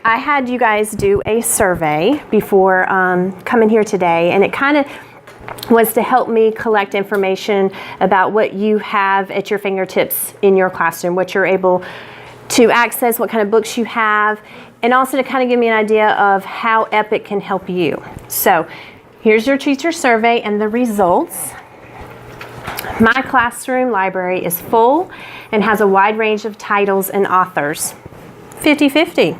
I had you guys do a survey before coming here today, and it kind of was to help me collect information about what you have at your fingertips in your classroom, what you're able to access, what kind of books you have, and also to kind of give me an idea of how EPIC can help you. So here's your teacher survey and the results. My classroom library is full and has a wide range of titles and authors. 50-50.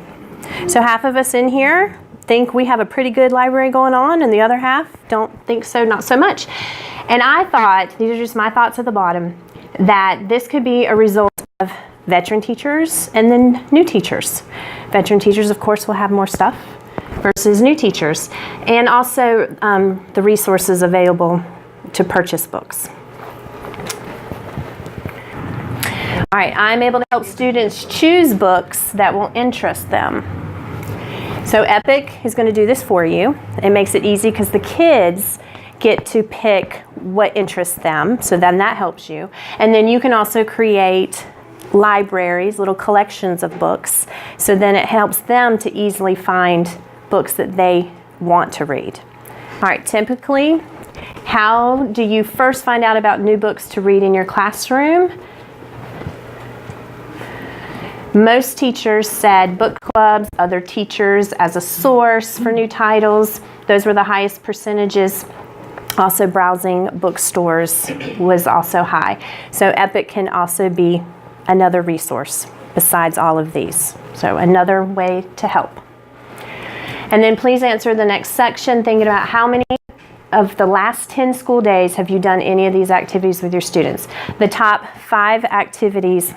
So half of us in here think we have a pretty good library going on, and the other half don't think so, not so much. And I thought, these are just my thoughts at the bottom, that this could be a result of veteran teachers and then new teachers. Veteran teachers, of course, will have more stuff versus new teachers, and also the resources available to purchase books. All right, I'm able to help students choose books that will interest them. So EPIC is going to do this for you. It makes it easy because the kids get to pick what interests them, so then that helps you. And then you can also create libraries, little collections of books, so then it helps them to easily find books that they want to read. All right, typically, how do you first find out about new books to read in your classroom? Most teachers said book clubs, other teachers as a source for new titles. Those were the highest percentages. Also, browsing bookstores was also high. So EPIC can also be another resource besides all of these. So another way to help. And then please answer the next section thinking about how many of the last 10 school days have you done any of these activities with your students. The top 5 activities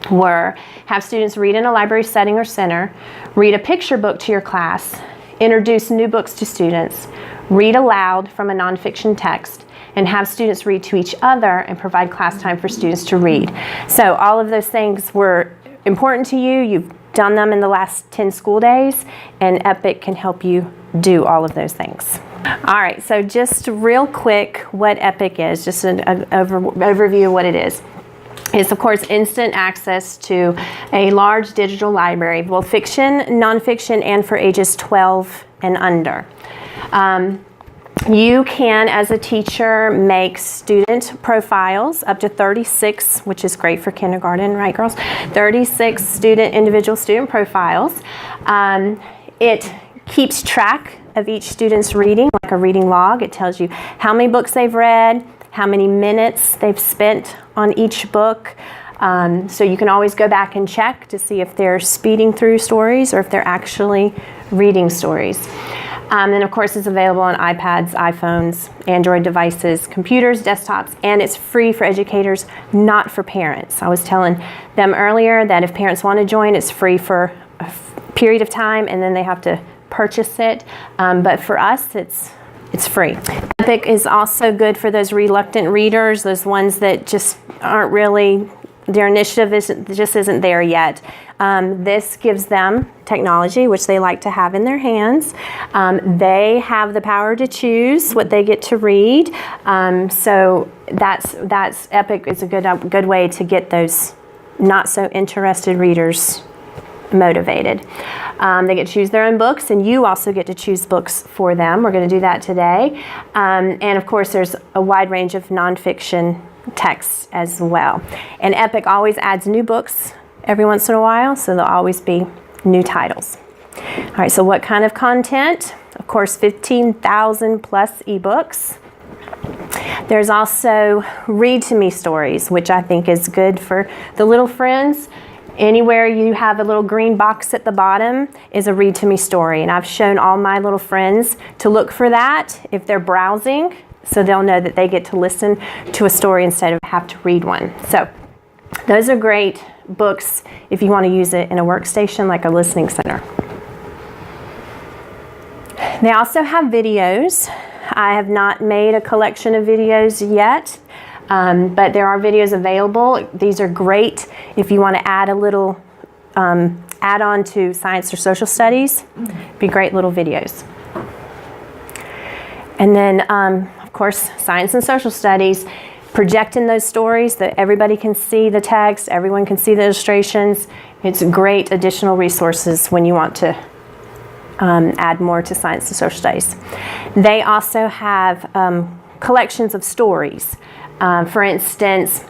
were: have students read in a library setting or center, read a picture book to your class, introduce new books to students, read aloud from a nonfiction text, and have students read to each other and provide class time for students to read. So all of those things were important to you. You've done them in the last 10 school days, and EPIC can help you do all of those things. All right, so just real quick what EPIC is, just an overview of what it is. It's, of course, instant access to a large digital library, both fiction, nonfiction, and for ages 12 and under. You can, as a teacher, make student profiles up to 36, which is great for kindergarten, right, girls? 36 individual student profiles. It keeps track of each student's reading, like a reading log. It tells you how many books they've read, how many minutes they've spent on each book. So you can always go back and check to see if they're speeding through stories or if they're actually reading stories. And of course, it's available on iPads, iPhones, Android devices, computers, desktops, and it's free for educators, not for parents. I was telling them earlier that if parents want to join, it's free for a period of time, and then they have to purchase it. But for us, it's free. EPIC is also good for those reluctant readers, those ones that just aren't really, their initiative just isn't there yet. This gives them technology, which they like to have in their hands. They have the power to choose what they get to read. So that's EPIC is a good way to get those not so interested readers motivated. They get to choose their own books, and you also get to choose books for them. We're going to do that today. And of course, there's a wide range of nonfiction texts as well. And EPIC always adds new books every once in a while, so there'll always be new titles. All right, so what kind of content? Of course, 15,000 plus ebooks. There's also Read to Me stories, which I think is good for the little friends. Anywhere you have a little green box at the bottom is a Read to Me story, and I've shown all my little friends to look for that if they're browsing, so they'll know that they get to listen to a story instead of have to read one. So those are great books if you want to use it in a workstation like a listening center. They also have videos. I have not made a collection of videos yet. But there are videos available. These are great if you want to add a little add-on to science or social studies. Be great little videos. And then, of course, science and social studies. projecting those stories that everybody can see the text, everyone can see the illustrations. It's great additional resources when you want to add more to science and social studies. They also have collections of stories. For instance,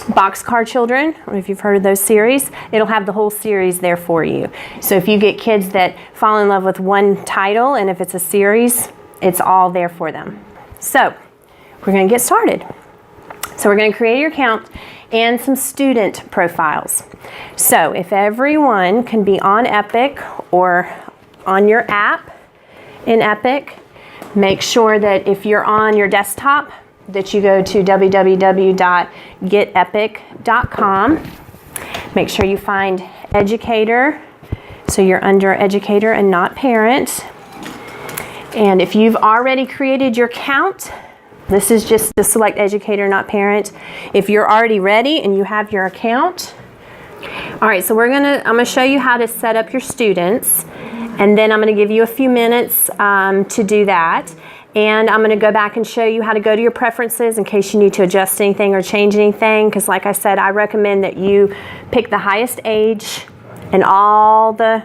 Boxcar Children, I don't know if you've heard of those series, it'll have the whole series there for you. So if you get kids that fall in love with one title, and if it's a series, it's all there for them. So we're going to get started. So we're going to create your account and some student profiles. So if everyone can be on Epic or on your app in Epic, make sure that if you're on your desktop, that you go to www.getepic.com. Make sure you find educator, so you're under educator and not parent. And if you've already created your account, this is just to select educator, not parent. If you're already ready and you have your account, all right, so I'm gonna show you how to set up your students, and then I'm gonna give you a few minutes to do that. And I'm going to go back and show you how to go to your preferences in case you need to adjust anything or change anything, because like I said, I recommend that you pick the highest age and all the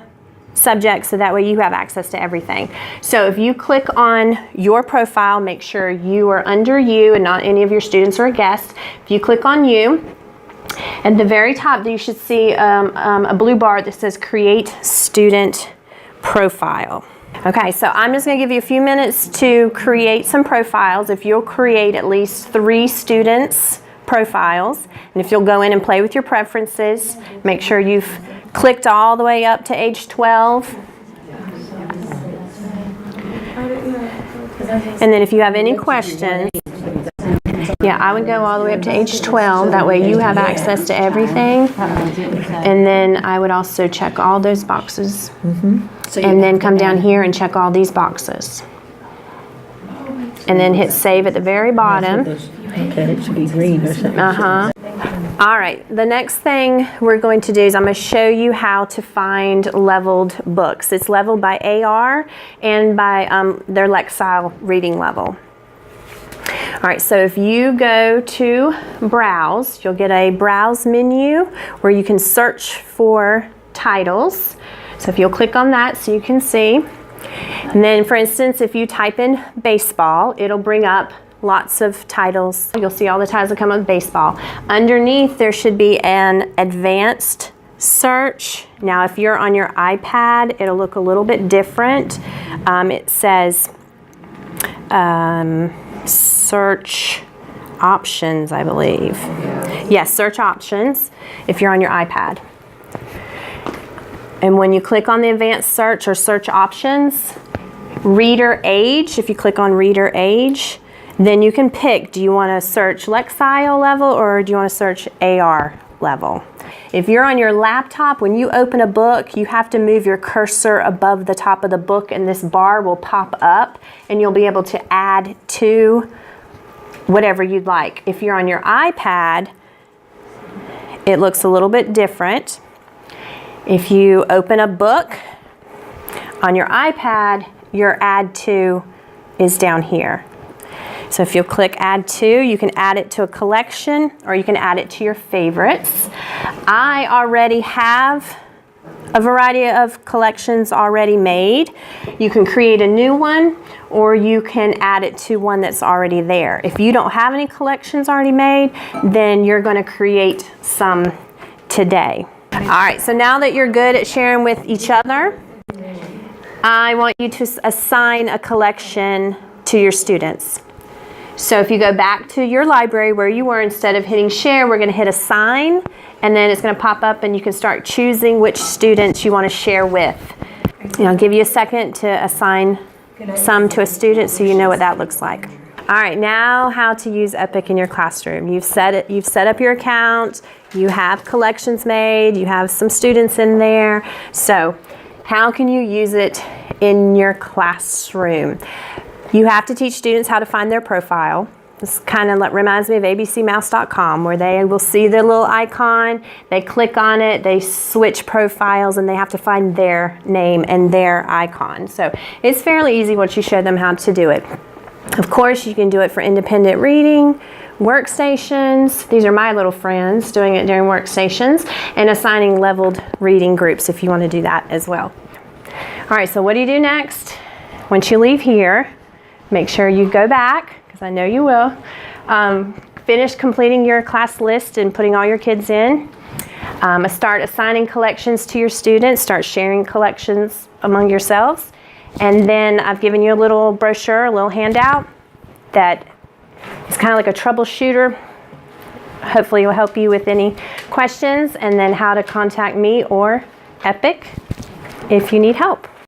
subjects so that way you have access to everything. So if you click on your profile, make sure you are under you and not any of your students or a guest. If you click on you, at the very top you should see a blue bar that says Create Student Profile. Okay, so I'm just going to give you a few minutes to create some profiles. If you'll create at least 3 students' profiles, and if you'll go in and play with your preferences, make sure you've clicked all the way up to age 12. And then if you have any questions, yeah, I would go all the way up to age 12. That way you have access to everything. And then I would also check all those boxes. And then come down here and check all these boxes. And then hit save at the very bottom. Okay, it should be green or something. All right, the next thing we're going to do is I'm going to show you how to find leveled books. It's leveled by AR and by their Lexile reading level. All right, so if you go to Browse, you'll get a Browse menu where you can search for titles. So if you'll click on that so you can see. And then, for instance, if you type in baseball, it'll bring up lots of titles. You'll see all the titles that come up with baseball. Underneath, there should be an advanced search. Now, if you're on your iPad, it'll look a little bit different. It says search options, I believe. Yes, search options if you're on your iPad. And when you click on the advanced search or search options, reader age, if you click on reader age, then you can pick, do you want to search Lexile level or do you want to search AR level? If you're on your laptop, when you open a book, you have to move your cursor above the top of the book and this bar will pop up and you'll be able to add to whatever you'd like. If you're on your iPad, it looks a little bit different. If you open a book on your iPad, your add to is down here. So if you'll click add to, you can add it to a collection or you can add it to your favorites. I already have a variety of collections already made. You can create a new one or you can add it to one that's already there. If you don't have any collections already made, then you're going to create some today. All right, so now that you're good at sharing with each other, I want you to assign a collection to your students. So if you go back to your library where you were, instead of hitting share, we're going to hit assign, and then it's going to pop up and you can start choosing which students you want to share with. And I'll give you a second to assign some to a student so you know what that looks like. All right, now how to use Epic in your classroom. You've set up your account, you have collections made, you have some students in there. So how can you use it in your classroom? You have to teach students how to find their profile. This kind of reminds me of abcmouse.com, where they will see the little icon, they click on it, they switch profiles, and they have to find their name and their icon. So it's fairly easy once you show them how to do it. Of course, you can do it for independent reading workstations. These are my little friends doing it during workstations, and assigning leveled reading groups if you want to do that as well. All right, so what do you do next? Once you leave here, make sure you go back, because I know you will. Finish completing your class list and putting all your kids in. Start assigning collections to your students. Start sharing collections among yourselves. And then I've given you a little brochure, a little handout that is kind of like a troubleshooter. Hopefully it will help you with any questions, and then how to contact me or Epic if you need help.